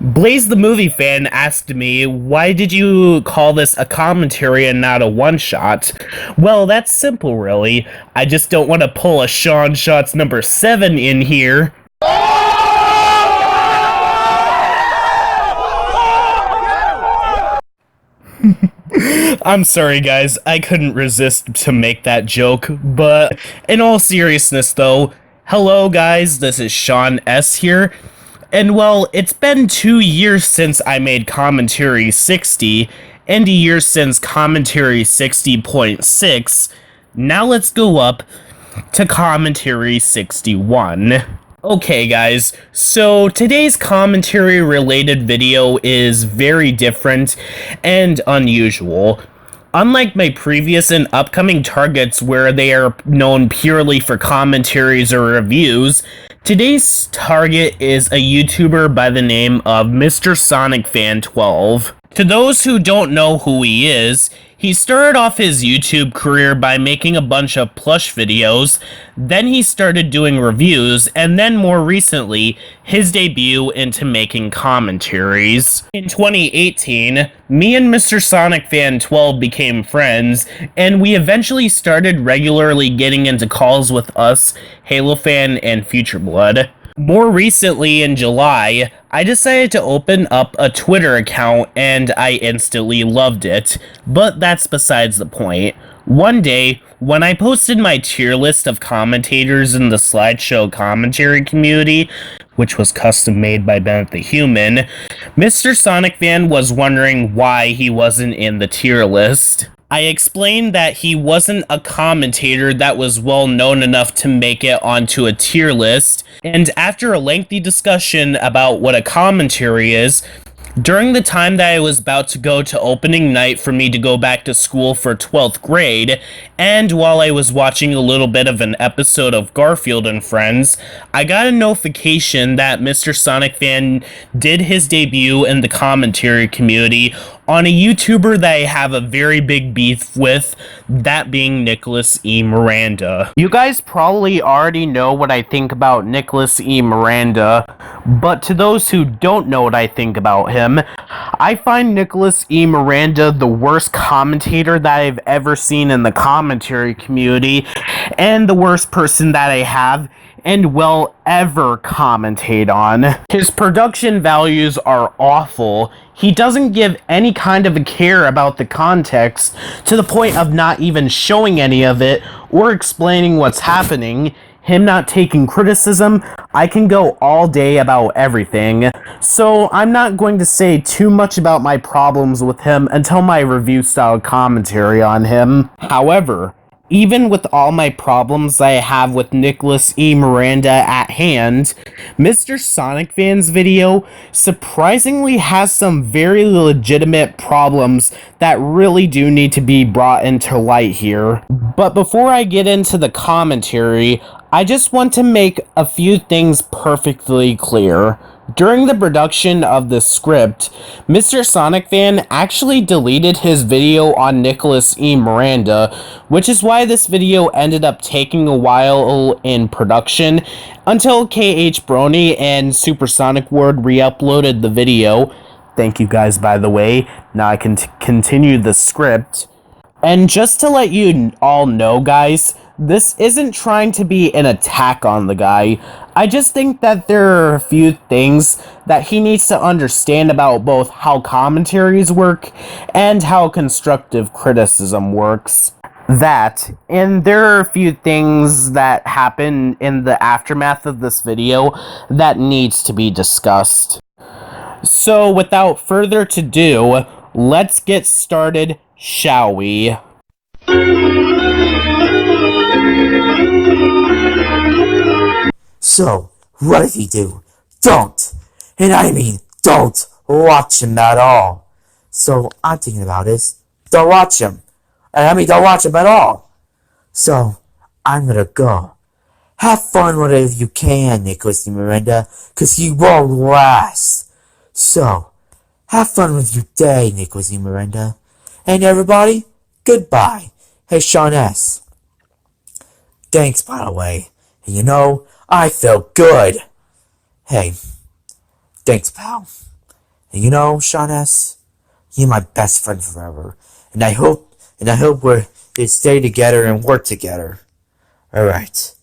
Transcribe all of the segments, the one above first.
Blaze the Movie Fan asked me, why did you call this a commentary and not a one-shot? Well, that's simple, really. I just don't want to pull a Sean Shots number 7 in here. I'm sorry, guys. I couldn't resist to make that joke, but in all seriousness, though, hello, guys. This is Sean S. here. And well, it's been 2 years since I made Commentary 60, and a year since Commentary 60.6. Now let's go up to Commentary 61. Okay, guys, so today's commentary-related video is very different and unusual. Unlike my previous and upcoming targets where they are known purely for commentaries or reviews, today's target is a YouTuber by the name of MrSonicFan12. To those who don't know who he is, he started off his YouTube career by making a bunch of plush videos, then he started doing reviews, and then more recently, his debut into making commentaries. In 2018, me and MrSonicFan12 became friends, and we eventually started regularly getting into calls with us, HaloFan and FutureBlood. More recently, in July, I decided to open up a Twitter account and I instantly loved it, but that's besides the point. One day, when I posted my tier list of commentators in the slideshow commentary community, which was custom made by Bennett the Human, MrSonicFan was wondering why he wasn't in the tier list. I explained that he wasn't a commentator that was well known enough to make it onto a tier list, and after a lengthy discussion about what a commentary is, during the time that I was about to go to opening night for me to go back to school for 12th grade, and while I was watching a little bit of an episode of Garfield and Friends, I got a notification that MrSonicFan did his debut in the commentary community on a YouTuber that I have a very big beef with, that being Nicholas E. Miranda. You guys probably already know what I think about Nicholas E. Miranda, but to those who don't know what I think about him, I find Nicholas E. Miranda the worst commentator that I've ever seen in the commentary community, and the worst person that I have and will ever commentate on. His production values are awful. He doesn't give any kind of a care about the context, to the point of not even showing any of it or explaining what's happening. Him not taking criticism. I can go all day about everything, so I'm not going to say too much about my problems with him until my review style commentary on him. However, even with all my problems I have with Nicholas E. Miranda at hand, MrSonicFan's video surprisingly has some very legitimate problems that really do need to be brought into light here. But before I get into the commentary, I just want to make a few things perfectly clear. During the production of the script, MrSonicFan actually deleted his video on Nicholas E. Miranda, which is why this video ended up taking a while in production until KH Brony and Supersonic Word re-uploaded the video. Thank you guys, by the way. Now I can continue the script. And just to let you all know, guys, this isn't trying to be an attack on the guy. I just think that there are a few things that he needs to understand about both how commentaries work and how constructive criticism works. That, and there are a few things that happen in the aftermath of this video that needs to be discussed. So without further ado, let's get started, shall we? So, what if you do? Don't! And I mean don't watch him at all. So, I'm thinking about this. Don't watch him. And I mean don't watch him at all. So, I'm gonna go. Have fun with it if you can, Nicholas D. Miranda, cause he won't last. So, have fun with your day, Nicholas D. Miranda. And everybody, goodbye. Hey, Sean S. Thanks, by the way. And you know, I feel good. Hey, thanks, pal. And you know, Sean S., you're my best friend forever. And I hope we stay together and work together. Alright.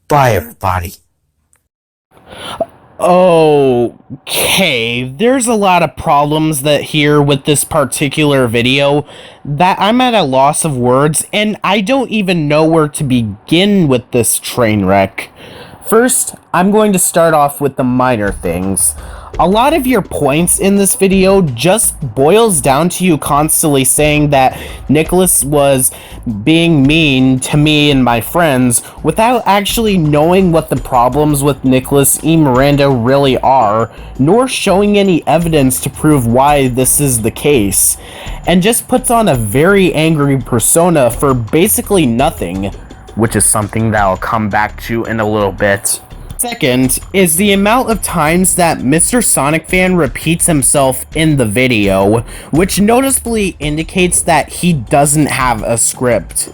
Bye, everybody. Okay, there's a lot of problems that here with this particular video that I'm at a loss of words, and I don't even know where to begin with this train wreck. First, I'm going to start off with the minor things. A lot of your points in this video just boils down to you constantly saying that Nicholas was being mean to me and my friends without actually knowing what the problems with Nicholas E. Miranda really are, nor showing any evidence to prove why this is the case, and just puts on a very angry persona for basically nothing, which is something that I'll come back to in a little bit. Second is the amount of times that MrSonicFan repeats himself in the video, which noticeably indicates that he doesn't have a script.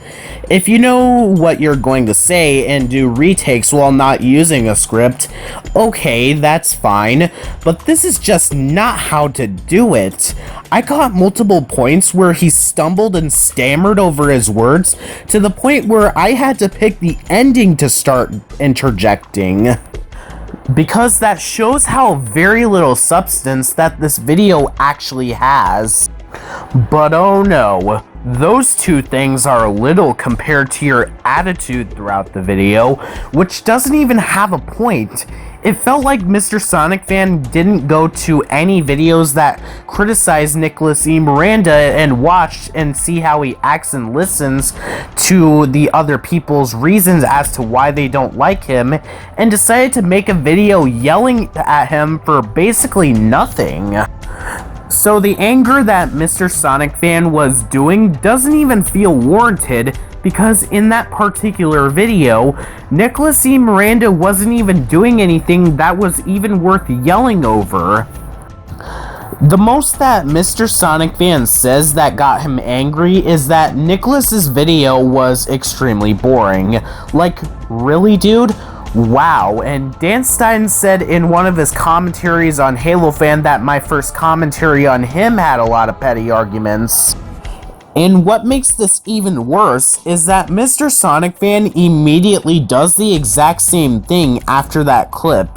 If you know what you're going to say and do retakes while not using a script, okay, that's fine, but this is just not how to do it. I got multiple points where he stumbled and stammered over his words to the point where I had to pick the ending to start interjecting. Because that shows how very little substance that this video actually has. But oh no, those two things are little compared to your attitude throughout the video, which doesn't even have a point. It felt like MrSonicFan didn't go to any videos that criticize Nicholas E. Miranda and watch and see how he acts and listens to the other people's reasons as to why they don't like him, and decided to make a video yelling at him for basically nothing. So the anger that MrSonicFan was doing doesn't even feel warranted, because in that particular video, Nicholas E. Miranda wasn't even doing anything that was even worth yelling over. The most that MrSonicFan says that got him angry is that Nicholas's video was extremely boring. Like, really, dude? Wow. And Dan Stein said in one of his commentaries on Halo Fan that my first commentary on him had a lot of petty arguments. And what makes this even worse is that MrSonicFan immediately does the exact same thing after that clip.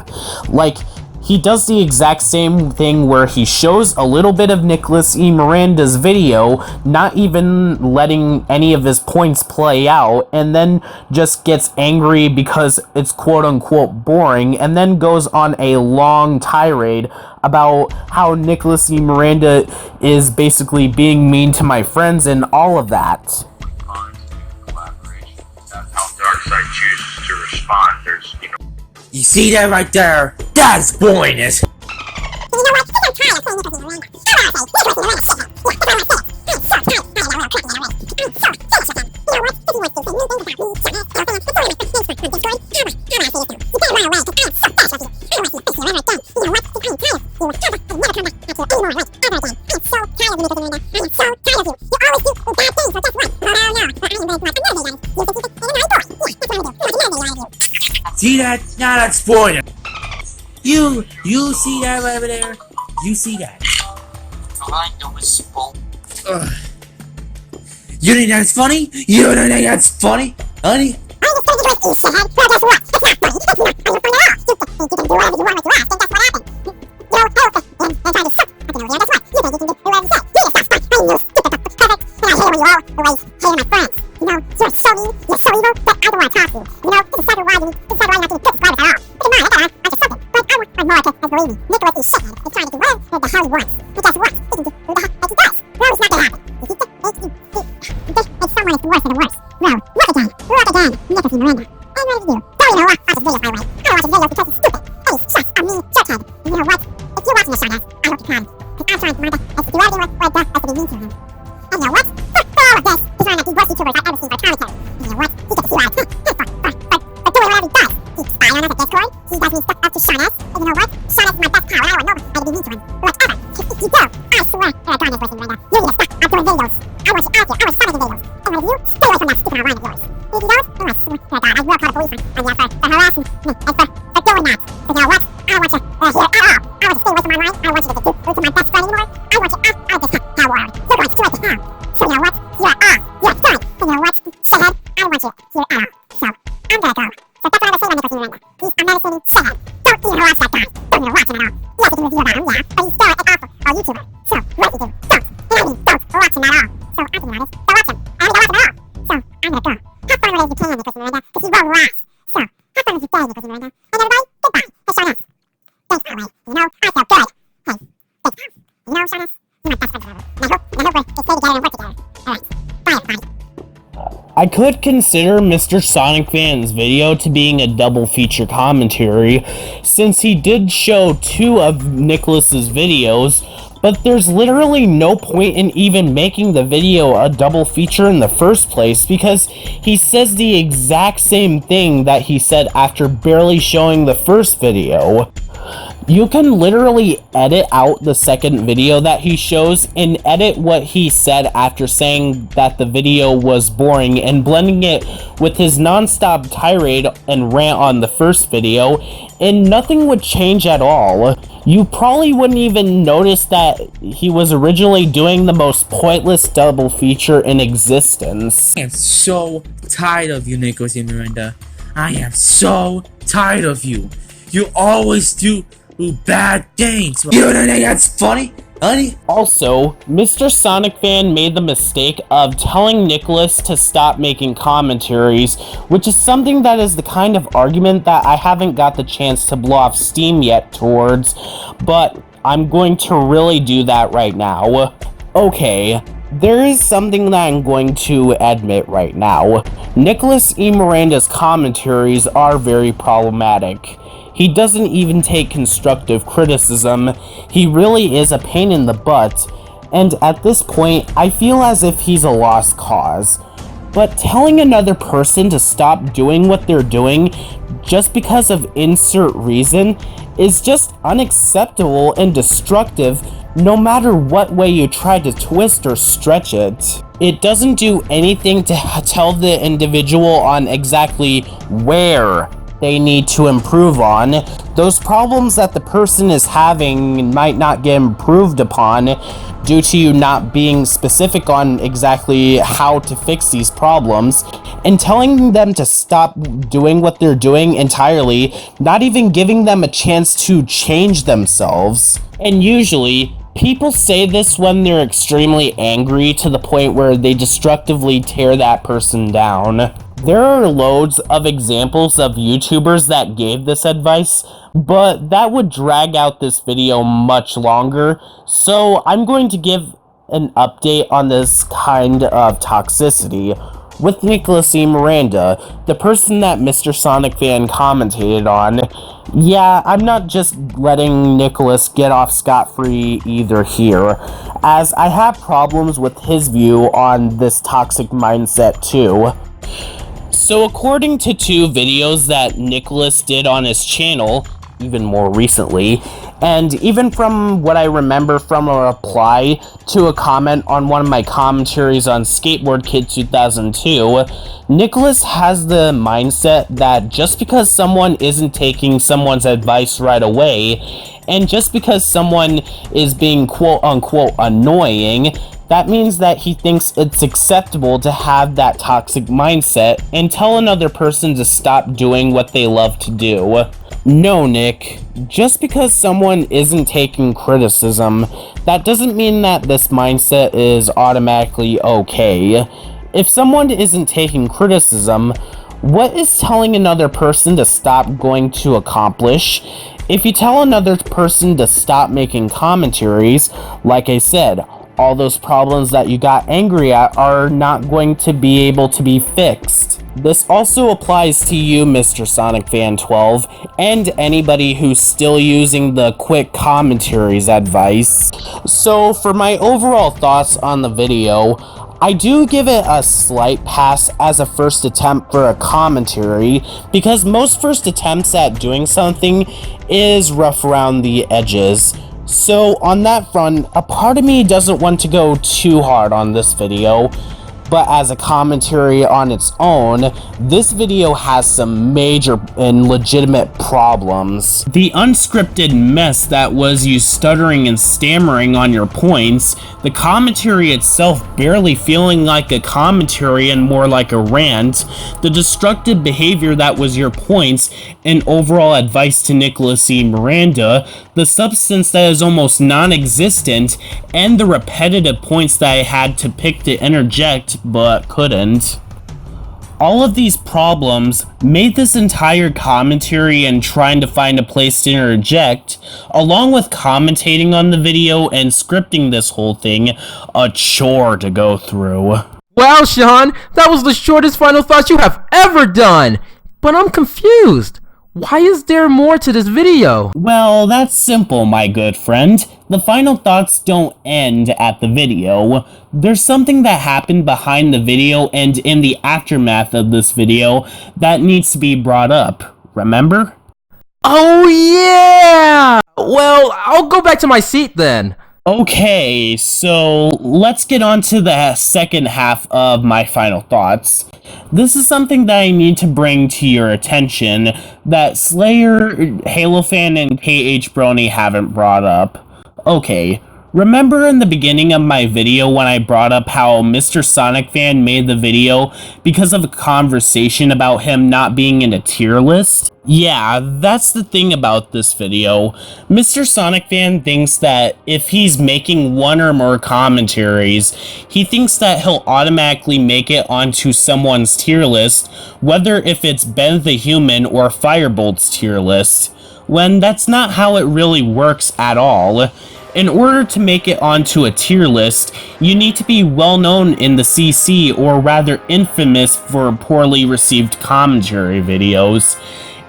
Like, he does the exact same thing where he shows a little bit of Nicholas E. Miranda's video, not even letting any of his points play out, and then just gets angry because it's quote-unquote boring, and then goes on a long tirade about how Nicholas E. Miranda is basically being mean to my friends and all of that. Darkseid chooses to respond. There's, You see that right there? That's boringness. See that? Now that's spoiler. You see that right over there? You see that? You think that's funny? You don't think that's funny, honey? I want you to stay away from online. I don't want you to get to my best friend anymore. I want you out of this hell world. You're going straight to hell. So you know what? You're done. And you know what? Shithead, I don't want you here at all. So I'm gonna go. So that's what I was saying about Nicholas Miranda. He's a meditating shithead. Don't even watch that guy. Don't even watch him at all. Yes, you can review about him, yeah, but he's still an awful YouTuber. So what you do? Don't. And I mean, don't watch him at all. So I'm thinking about it. Don't watch him. I mean, don't watch him at all. So I'm gonna go. Have fun with you can, Nicholas Miranda, because you won't last. So have fun with your day, Nicholas Miranda. And everybody, goodbye. Hey, Shawness. Thanks, by the way. You know, I feel good. Hey, thanks, pal. You know, Shawness, you're my best friend forever. And I hope we can stay together and work together. Alright. Bye, everybody. I could consider Mr. Sonic Fan's video to being a double feature commentary, since he did show 2 of Nicholas's videos, but there's literally no point in even making the video a double feature in the first place, because he says the exact same thing that he said after barely showing the first video. You can literally edit out the second video that he shows and edit what he said after saying that the video was boring and blending it with his non-stop tirade and rant on the first video, and nothing would change at all. You probably wouldn't even notice that he was originally doing the most pointless double feature in existence. I am so tired of you, Nicholas Miranda. I am so tired of you. You always do bad things. You don't think that's funny, honey? Also, Mr. Sonic Fan made the mistake of telling Nicholas to stop making commentaries, which is something that is the kind of argument that I haven't got the chance to blow off steam yet towards, but I'm going to really do that right now. Okay, there is something that I'm going to admit right now. Nicholas E. Miranda's commentaries are very problematic. He doesn't even take constructive criticism. He really is a pain in the butt, and at this point, I feel as if he's a lost cause. But telling another person to stop doing what they're doing just because of insert reason is just unacceptable and destructive, no matter what way you try to twist or stretch it. It doesn't do anything to tell the individual on exactly where they need to improve on. Those problems that the person is having might not get improved upon due to you not being specific on exactly how to fix these problems, and telling them to stop doing what they're doing entirely, not even giving them a chance to change themselves. And usually, people say this when they're extremely angry to the point where they destructively tear that person down. There are loads of examples of YouTubers that gave this advice, but that would drag out this video much longer, so I'm going to give an update on this kind of toxicity with Nicholas E. Miranda, the person that Mr. Sonic Fan commentated on. Yeah, I'm not just letting Nicholas get off scot-free either here, as I have problems with his view on this toxic mindset too. So according to 2 videos that Nicholas did on his channel, even more recently, and even from what I remember from a reply to a comment on one of my commentaries on Skateboard Kid 2002, Nicholas has the mindset that just because someone isn't taking someone's advice right away, and just because someone is being quote-unquote annoying, that means that he thinks it's acceptable to have that toxic mindset and tell another person to stop doing what they love to do. No, Nick. Just because someone isn't taking criticism, that doesn't mean that this mindset is automatically okay. If someone isn't taking criticism, what is telling another person to stop going to accomplish? If you tell another person to stop making commentaries, like I said, all those problems that you got angry at are not going to be able to be fixed. This also applies to you, Mr. SonicFan12, and anybody who's still using the quick commentaries advice. So for my overall thoughts on the video, I do give it a slight pass as a first attempt for a commentary, because most first attempts at doing something is rough around the edges. So on that front, a part of me doesn't want to go too hard on this video. but as a commentary on its own, this video has some major and legitimate problems. The unscripted mess that was you stuttering and stammering on your points, the commentary itself barely feeling like a commentary and more like a rant, the destructive behavior that was your points and overall advice to Nicholas E. Miranda, the substance that is almost non-existent, and the repetitive points that I had to pick to interject but couldn't. All of these problems made this entire commentary and trying to find a place to interject, along with commentating on the video and scripting this whole thing, a chore to go through. Wow, Sean, that was the shortest final thoughts you have ever done! But I'm confused. Why is there more to this video? Well, that's simple, my good friend. The final thoughts don't end at the video. There's something that happened behind the video and in the aftermath of this video that needs to be brought up. Remember? Oh yeah! Well, I'll go back to my seat then. Okay, so let's get on to the second half of my final thoughts. This is something that I need to bring to your attention that Slayer, HaloFan, and KH Brony haven't brought up. Okay, remember in the beginning of my video when I brought up how MrSonicFan made the video because of a conversation about him not being in a tier list? Yeah, that's the thing about this video. MrSonicFan thinks that if he's making one or more commentaries, he thinks that he'll automatically make it onto someone's tier list, whether if it's Ben the Human or Firebolt's tier list, when that's not how it really works at all. In order to make it onto a tier list, you need to be well known in the CC, or rather infamous for poorly received commentary videos.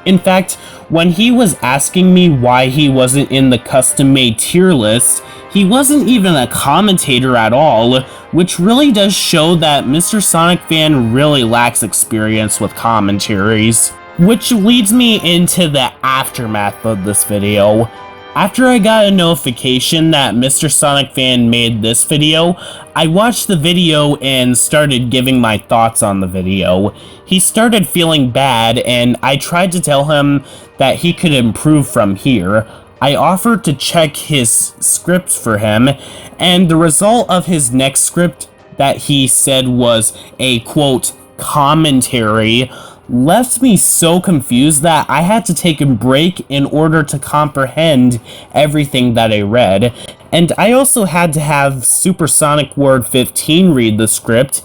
In fact, when he was asking me why he wasn't in the custom-made tier list, he wasn't even a commentator at all, which really does show that MrSonicFan really lacks experience with commentaries. Which leads me into the aftermath of this video. After I got a notification that MrSonicFan made this video, I watched the video and started giving my thoughts on the video. He started feeling bad, and I tried to tell him that he could improve from here. I offered to check his scripts for him, and the result of his next script that he said was a, quote, commentary, left me so confused that I had to take a break in order to comprehend everything that I read. And I also had to have Supersonic Ward 15 read the script,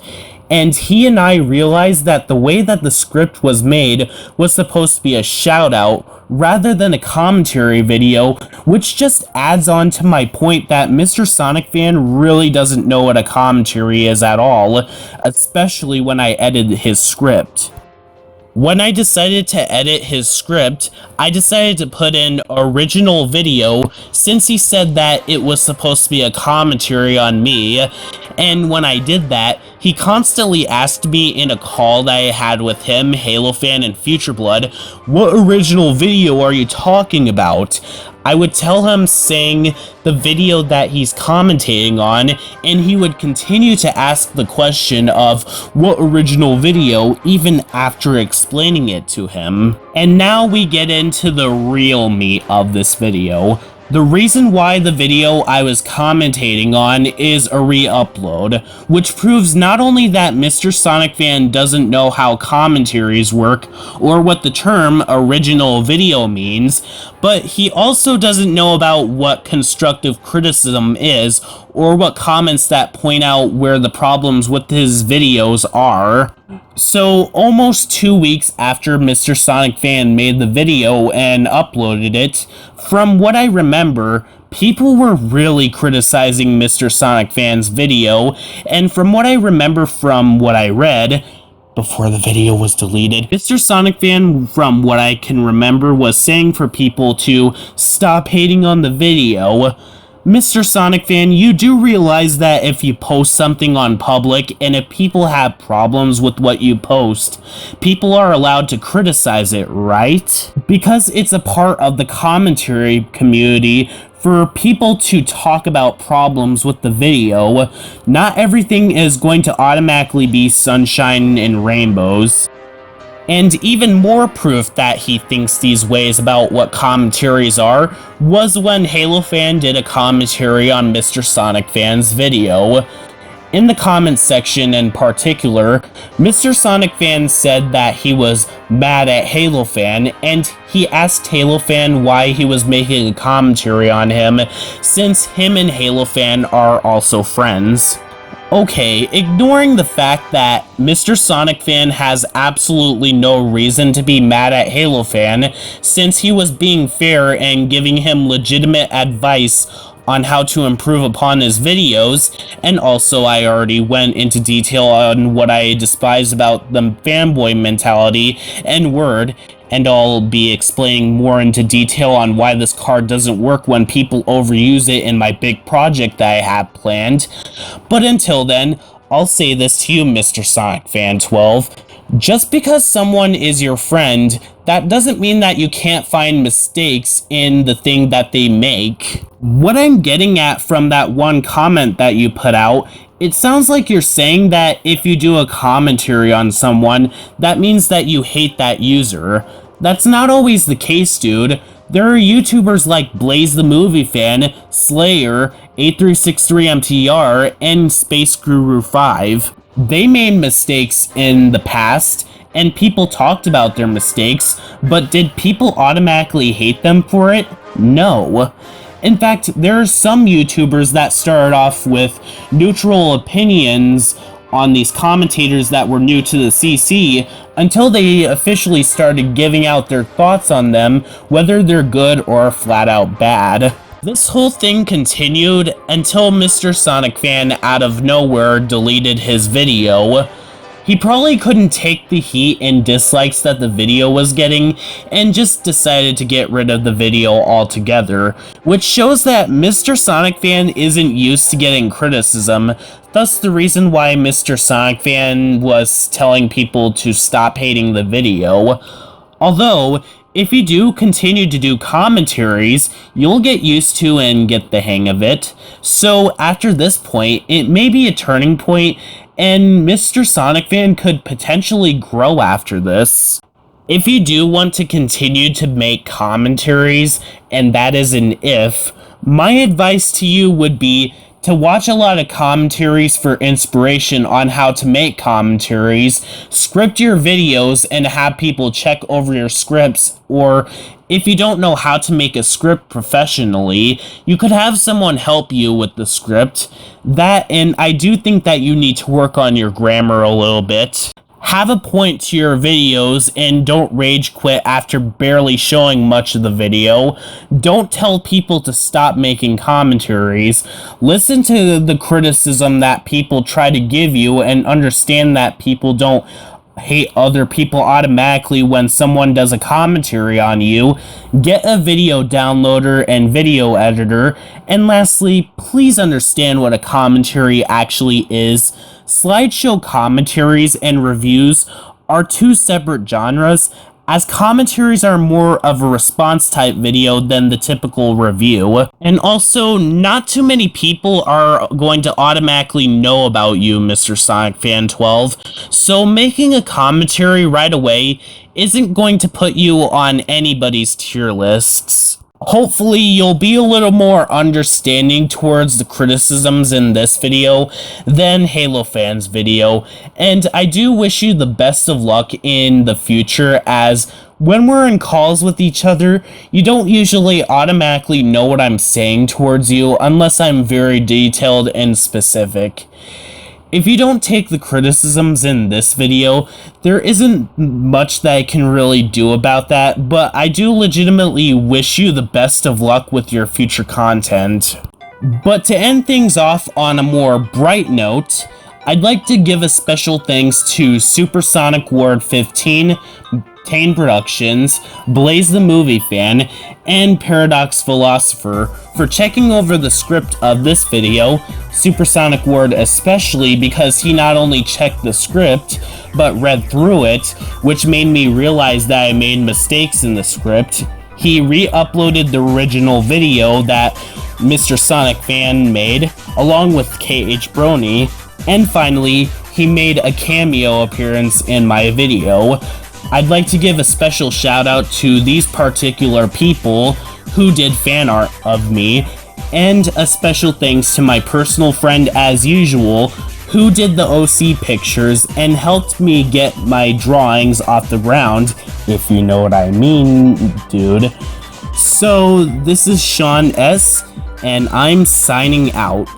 and he and I realized that the way that the script was made was supposed to be a shout out rather than a commentary video, which just adds on to my point that MrSonicFan really doesn't know what a commentary is at all, especially when I edited his script. When I decided to edit his script, I decided to put in original video since he said that it was supposed to be a commentary on me, and when I did that, he constantly asked me in a call that I had with him, HaloFan, and FutureBlood, what original video are you talking about? I would tell him saying the video that he's commentating on, and he would continue to ask the question of what original video even after explaining it to him. And now we get into the real meat of this video. The reason why the video I was commentating on is a re-upload, which proves not only that MrSonicFan doesn't know how commentaries work or what the term original video means, but he also doesn't know about what constructive criticism is or what comments that point out where the problems with his videos are. So, almost 2 weeks after MrSonicFan made the video and uploaded it, from what I remember, people were really criticizing MrSonicFan's video, and from what I remember from what I read, before the video was deleted, MrSonicFan, from what I can remember, was saying for people to stop hating on the video. MrSonicFan, you do realize that if you post something on public, and if people have problems with what you post, people are allowed to criticize it, right? Because it's a part of the commentary community for people to talk about problems with the video. Not everything is going to automatically be sunshine and rainbows. And even more proof that he thinks these ways about what commentaries are was when HaloFan did a commentary on MrSonicFan's video. In the comments section in particular, MrSonicFan said that he was mad at HaloFan, and he asked HaloFan why he was making a commentary on him, since him and HaloFan are also friends. Okay, ignoring the fact that MrSonicFan has absolutely no reason to be mad at HaloFan, since he was being fair and giving him legitimate advice on how to improve upon his videos, and also I already went into detail on what I despise about the fanboy mentality and word, and I'll be explaining more into detail on why this card doesn't work when people overuse it in my big project that I have planned. But until then, I'll say this to you, MrSonicFan12. Just because someone is your friend, that doesn't mean that you can't find mistakes in the thing that they make. What I'm getting at from that one comment that you put out, it sounds like you're saying that if you do a commentary on someone, that means that you hate that user. That's not always the case, dude. There are YouTubers like Blaze the Movie Fan, Slayer, 8363MTR, and Space Guru 5. They made mistakes in the past, and people talked about their mistakes, but did people automatically hate them for it? No. In fact, there are some YouTubers that started off with neutral opinions on these commentators that were new to the CC until they officially started giving out their thoughts on them, whether they're good or flat out bad. This whole thing continued until MrSonicFan out of nowhere deleted his video. He probably couldn't take the heat and dislikes that the video was getting and just decided to get rid of the video altogether, which shows that MrSonicFan isn't used to getting criticism, thus the reason why MrSonicFan was telling people to stop hating the video. Although, if you do continue to do commentaries, you'll get used to and get the hang of it. So after this point, it may be a turning point, and MrSonicFan could potentially grow after this. If you do want to continue to make commentaries, and that is an if, my advice to you would be to watch a lot of commentaries for inspiration on how to make commentaries, script your videos and have people check over your scripts, or if you don't know how to make a script professionally, you could have someone help you with the script. And I do think that you need to work on your grammar a little bit. Have a point to your videos and don't rage quit after barely showing much of the video. Don't tell people to stop making commentaries. Listen to the criticism that people try to give you and understand that people don't hate other people automatically when someone does a commentary on you. Get a video downloader and video editor. And lastly, please understand what a commentary actually is. Slideshow commentaries and reviews are two separate genres, as commentaries are more of a response type video than the typical review. And also, not too many people are going to automatically know about you, MrSonicFan12, so making a commentary right away isn't going to put you on anybody's tier lists. Hopefully, you'll be a little more understanding towards the criticisms in this video than HaloFan's video, and I do wish you the best of luck in the future, as when we're in calls with each other, you don't usually automatically know what I'm saying towards you unless I'm very detailed and specific. If you don't take the criticisms in this video, there isn't much that I can really do about that, but I do legitimately wish you the best of luck with your future content. But to end things off on a more bright note, I'd like to give a special thanks to Supersonic Ward 15, Tane Productions, Blaze the Movie Fan, and Paradox Philosopher for checking over the script of this video, Supersonic Ward especially because he not only checked the script, but read through it, which made me realize that I made mistakes in the script. he re-uploaded the original video that Mr. Sonic Fan made, along with KH Brony, and finally, he made a cameo appearance in my video. I'd like to give a special shout out to these particular people who did fan art of me, and a special thanks to my personal friend as usual, who did the OC pictures and helped me get my drawings off the ground, if you know what I mean, dude. So, this is Sean S., and I'm signing out.